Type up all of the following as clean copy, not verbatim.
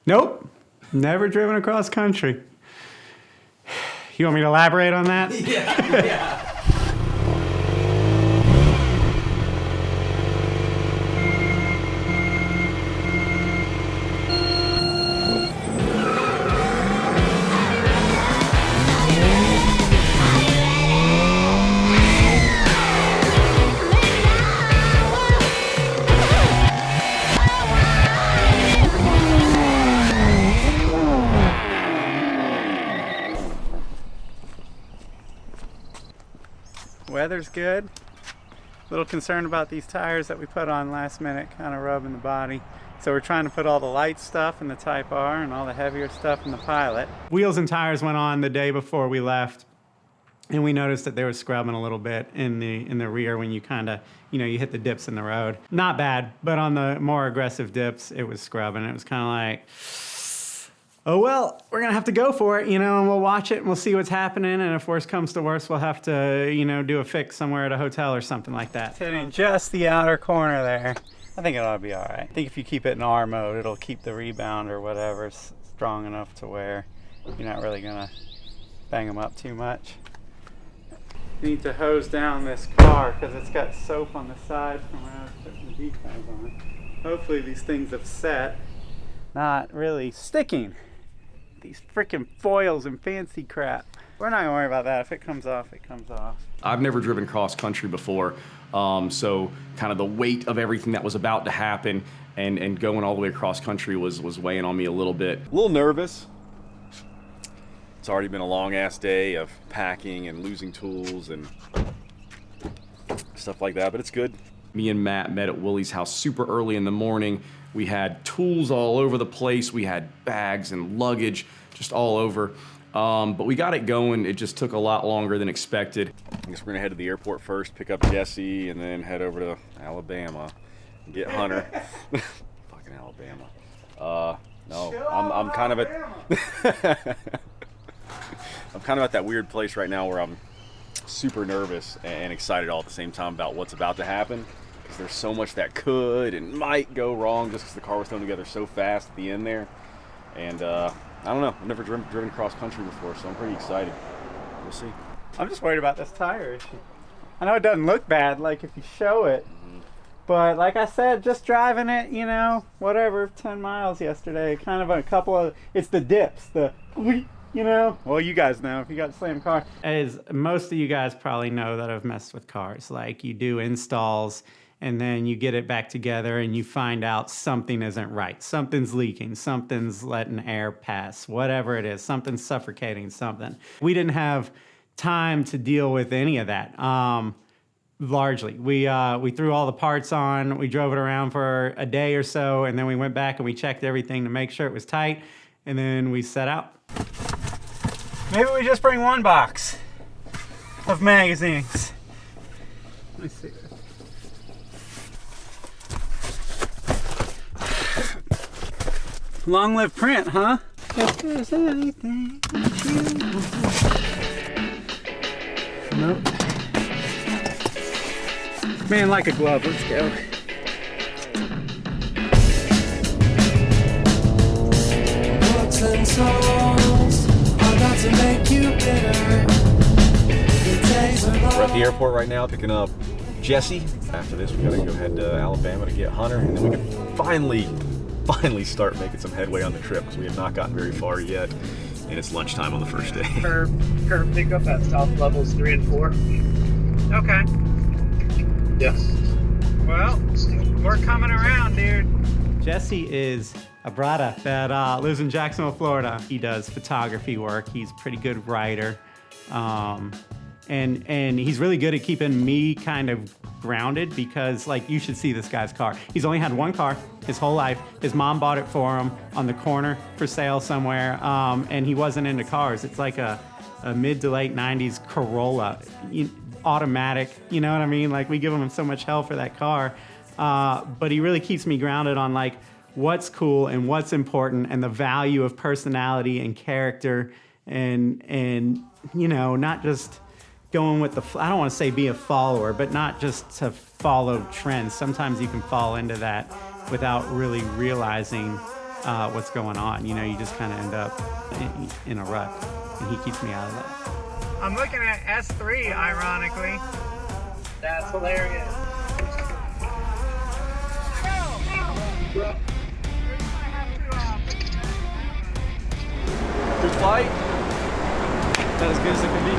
Nope, never driven across country. You want me to elaborate on that? Yeah. Weather's good. A little concerned about these tires that we put on last minute, kind of rubbing the body. So we're trying to put all the light stuff in the Type R and all the heavier stuff in the Pilot. Wheels and tires went on the day before we left, and we noticed that they were scrubbing a little bit in the rear when you kind of, you hit the dips in the road. Not bad, but on the more aggressive dips, it was scrubbing. It was kind of like, oh, well, we're going to have to go for it, and we'll watch it and we'll see what's happening. And if worse comes to worse, we'll have to, do a fix somewhere at a hotel or something like that. Hitting just the outer corner there. I think it ought to be all right. I think if you keep it in R mode, it'll keep the rebound or whatever strong enough to where you're not really going to bang them up too much. You need to hose down this car because it's got soap on the sides from where I was putting the decals on. Hopefully these things have set. Not really sticking. These freaking foils and fancy crap. We're not gonna worry about that. If it comes off, it comes off. I've never driven cross country before, so kind of the weight of everything that was about to happen and going all the way across country was weighing on me a little bit. A little nervous. It's already been a long ass day of packing and losing tools and stuff like that, but it's good. Me and Matt met at Wooley's house super early in the morning. We had tools all over the place. We had bags and luggage just all over. But we got it going. It just took a lot longer than expected. I guess we're gonna head to the airport first, pick up Jesse, and then head over to Alabama and get Hunter. Fucking Alabama. No, I'm kind of at I'm kind of at that weird place right now where I'm super nervous and excited all at the same time about what's about to happen. Because there's so much that could and might go wrong just because the car was thrown together so fast at the end there. And I don't know, I've never driven cross country before, so I'm pretty excited. We'll see. I'm just worried about this tire issue. I know it doesn't look bad, like if you show it, but like I said, just driving it, whatever, 10 miles yesterday, kind of a couple of, it's the dips, well, you guys know if you got the same car. As most of you guys probably know that have messed with cars, like you do installs and then you get it back together and you find out something isn't right. Something's leaking, something's letting air pass, whatever it is, something's suffocating something. We didn't have time to deal with any of that. Largely. We threw all the parts on, we drove it around for a day or so, and then we went back and we checked everything to make sure it was tight, and then we set out. Maybe we just bring one box of magazines. Let me see. Long live print, huh? If there's anything you nope. Man, like a glove, let's go. Books and songs are not to make you bitter. We're at the airport right now picking up Jesse. After this, we gotta go head to Alabama to get Hunter, and then we can finally start making some headway on the trip because we have not gotten very far yet, and it's lunchtime on the first day. Curb pickup at south levels 3 and 4. Okay. Yes. Well, we're coming around, dude. Jesse is a brother that lives in Jacksonville, Florida. He does photography work. He's a pretty good writer. And he's really good at keeping me kind of grounded because, like, you should see this guy's car. He's only had one car his whole life. His mom bought it for him on the corner for sale somewhere, and he wasn't into cars. It's like a mid to late 90s Corolla, automatic, you know what I mean? Like, we give him so much hell for that car, but he really keeps me grounded on, like, what's cool and what's important and the value of personality and character and not just going with I don't want to say be a follower, but not just to follow trends. Sometimes you can fall into that without really realizing what's going on. You know, you just kind of end up in a rut, and he keeps me out of that. I'm looking at S3, ironically. That's hilarious. Good flight. Not as good as it can be.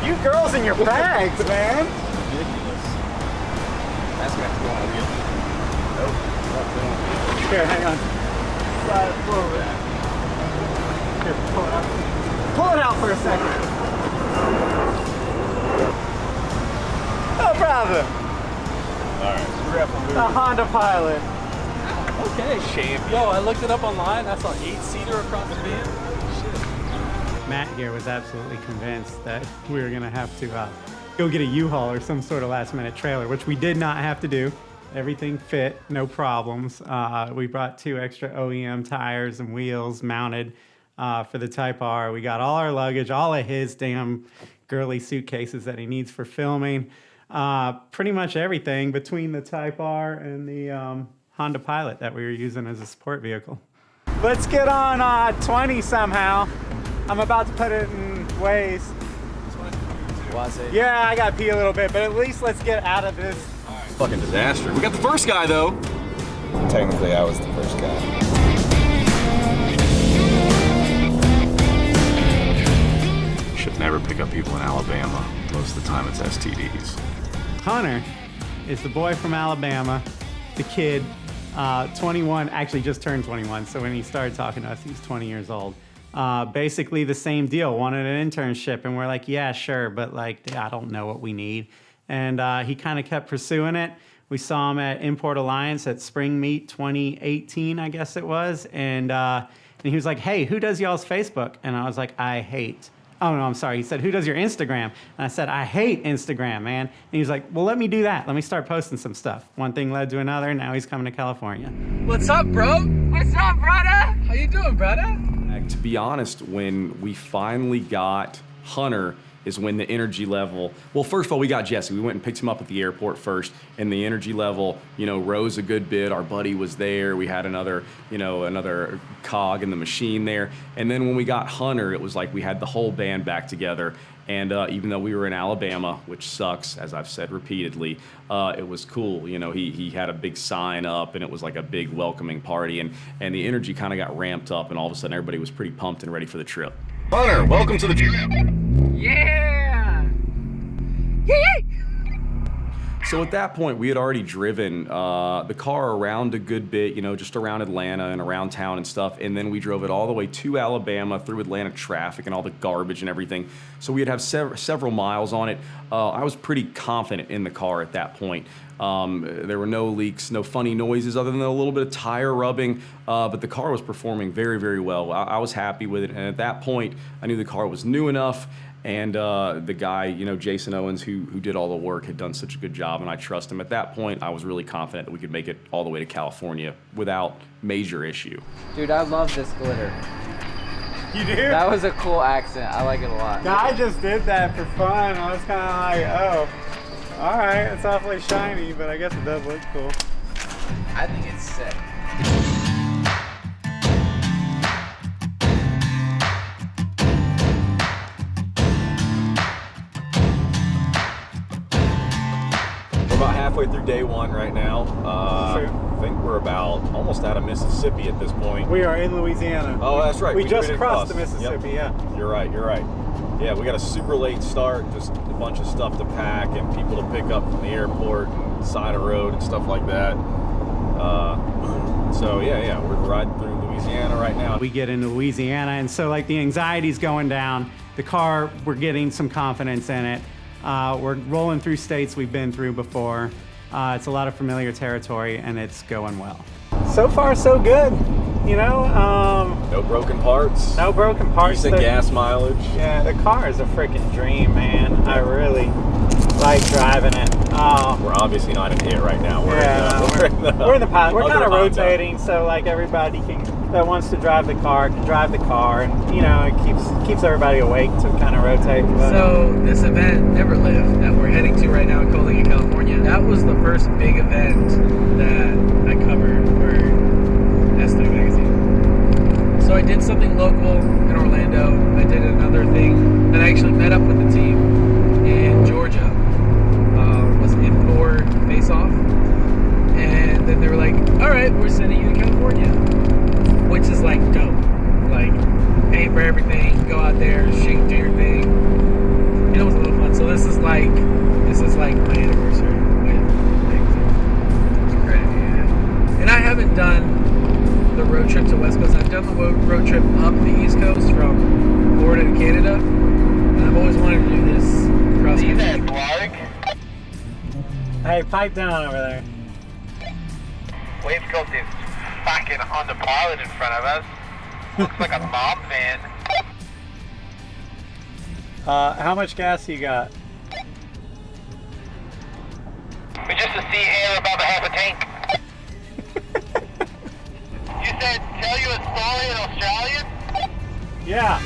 You girls and your bags, man. Ridiculous. That's gonna have to go on a wheel. Nope. Here, hang on. Slide it forward. Here, pull it out. Pull it out for a second. No problem. Alright, so we're up The Honda Pilot. Okay. champion. Yo, I looked it up online. That's an 8-seater across the bin. Shit. Matt here was absolutely convinced that we were gonna have to go get a U-Haul or some sort of last-minute trailer, which we did not have to do. Everything fit, no problems. We brought 2 extra OEM tires and wheels mounted for the Type R. We got all our luggage, all of his damn girly suitcases that he needs for filming. Pretty much everything between the Type R and the Honda Pilot that we were using as a support vehicle. Let's get on 20 somehow. I'm about to put it in Waze. Yeah, I gotta pee a little bit, but at least let's get out of this. Fucking disaster. We got the first guy though. Technically, I was the first guy. Should never pick up people in Alabama. Most of the time it's STDs. Hunter is the boy from Alabama, the kid, 21, actually just turned 21, so when he started talking to us, he was 20 years old. Basically the same deal, wanted an internship, and we're like, yeah, sure, but like, I don't know what we need. And he kind of kept pursuing it. We saw him at Import Alliance at Spring Meet 2018, I guess it was, and he was like, hey, who does y'all's Facebook? And I was like, I hate. Oh, no, I'm sorry. He said, who does your Instagram? And I said, I hate Instagram, man. And he was like, well, let me do that. Let me start posting some stuff. One thing led to another, and now he's coming to California. What's up, bro? What's up, brother? How you doing, brother? To be honest, when we finally got Hunter is when the energy level, well, first of all, we got Jesse. We went and picked him up at the airport first, and the energy level, you know, rose a good bit. Our buddy was there. We had another cog in the machine there. And then when we got Hunter, it was like we had the whole band back together. And even though we were in Alabama, which sucks, as I've said repeatedly, it was cool. You know, he had a big sign up, and it was like a big welcoming party, and the energy kind of got ramped up, and all of a sudden everybody was pretty pumped and ready for the trip. Hunter, welcome to the trip. Yeah! Yay! So at that point, we had already driven the car around a good bit, you know, just around Atlanta and around town and stuff. And then we drove it all the way to Alabama through Atlanta traffic and all the garbage and everything. So we'd have several miles on it. I was pretty confident in the car at that point. There were no leaks, no funny noises other than a little bit of tire rubbing, but the car was performing very, very well. I was happy with it. And at that point, I knew the car was new enough. And the guy, you know, Jason Owens, who did all the work, had done such a good job, and I trust him. At that point, I was really confident that we could make it all the way to California without major issue. Dude, I love this glitter. You do? That was a cool accent. I like it a lot. I just did that for fun. I was kind of like, oh, all right, it's awfully shiny, but I guess it does look cool. I think it's sick. About halfway through day one right now. I think we're about almost out of Mississippi at this point. We are in Louisiana. Oh, that's right. We just did crossed the cross. Mississippi, Yep. yeah. You're right. Yeah, we got a super late start, just a bunch of stuff to pack and people to pick up from the airport and side of road and stuff like that. So yeah, we're riding through Louisiana right now. We get into Louisiana, and so like the anxiety's going down. The car, we're getting some confidence in it. We're rolling through states we've been through before. It's a lot of familiar territory, and it's going well. So far, so good. You know, No broken parts. no broken parts. Decent gas mileage. Yeah, the car is a freaking dream, man. I really like driving it. We're obviously not in it right now. We're We're in the pilot. We're other kind of Honda. rotating, so like everybody that wants to drive the car can drive the car, and you know it keeps everybody awake to kind of rotate. But, So this event, Neverlift, that we're heading to right now in Coalinga, California, that was the first big event that I covered where S3 magazine. So I did something local in Orlando. I did another thing, and I actually met up with the team in Georgia. Was import face off, and then they were like, "All right, we're sending you to California," which is like dope. Like, pay for everything, go out there, shoot, do your thing. You know, it was a little fun. So this is like my anniversary with things. It's great, yeah. And I haven't done the road trip to West Coast. I've done the road trip up the East Coast from Florida to Canada, and I've always wanted to do this cross country. Hey, pipe down over there. We've got this fucking Honda Pilot in front of us. Looks like a mob van. How much gas you got? We just a sea air above a half a tank. You said tell you a story in Australian? Yeah.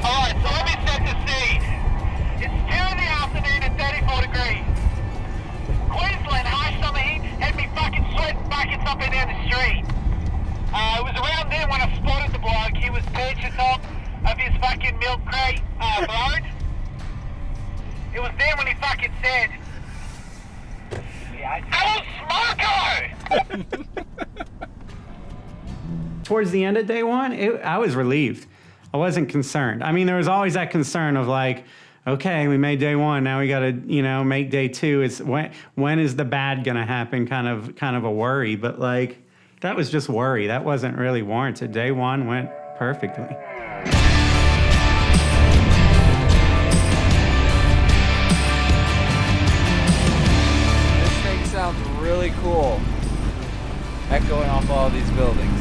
Alright, so let me set the scene. It's 2 in the afternoon and 34 degrees. Queensland high summer heat had me fucking sweating buckets up and down the street. It was around then when I spotted the bloke. He was perched atop of his fucking milk crate boat. It was then when he fucking said, "Hello, Smoko!" Towards the end of day one, I was relieved. I wasn't concerned. I mean, there was always that concern of like, okay, we made day one, now we gotta, make day two. It's when is the bad gonna happen? Kind of a worry, but like, that was just worry. That wasn't really warranted. Day one went perfectly. This thing sounds really cool. Echoing off all these buildings.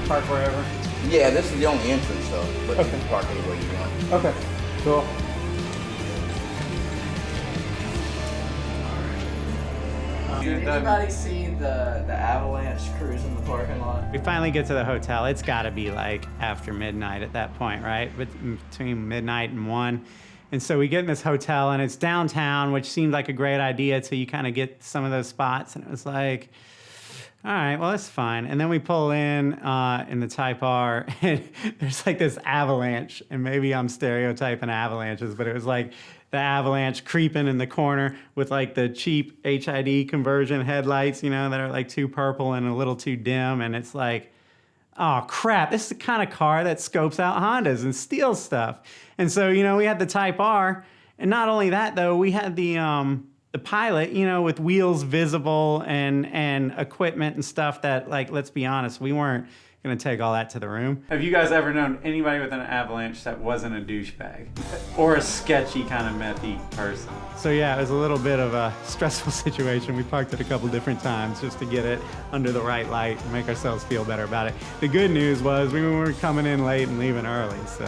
Park wherever? Yeah, this is the only entrance though, but you can park anywhere you want. Okay, cool. Did anybody see the avalanche cruise in the parking lot? We finally get to the hotel. It's gotta be like after midnight at that point, right? Between midnight and 1. And so we get in this hotel and it's downtown, which seemed like a great idea till you kind of get some of those spots. And it was like, all right, well, that's fine. And then we pull in the Type R, and there's like this avalanche, and maybe I'm stereotyping avalanches, but it was like the avalanche creeping in the corner with like the cheap HID conversion headlights, that are like too purple and a little too dim. And it's like, oh crap, this is the kind of car that scopes out Hondas and steals stuff. And so, we had the Type R, and not only that though, we had the Pilot, with wheels visible and equipment and stuff that, like, let's be honest, we weren't gonna take all that to the room. Have you guys ever known anybody with an avalanche that wasn't a douchebag or a sketchy kind of methy person? So yeah, it was a little bit of a stressful situation. We parked it a couple different times just to get it under the right light and make ourselves feel better about it. The good news was we were coming in late and leaving early, so.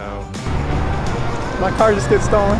My car just gets stolen.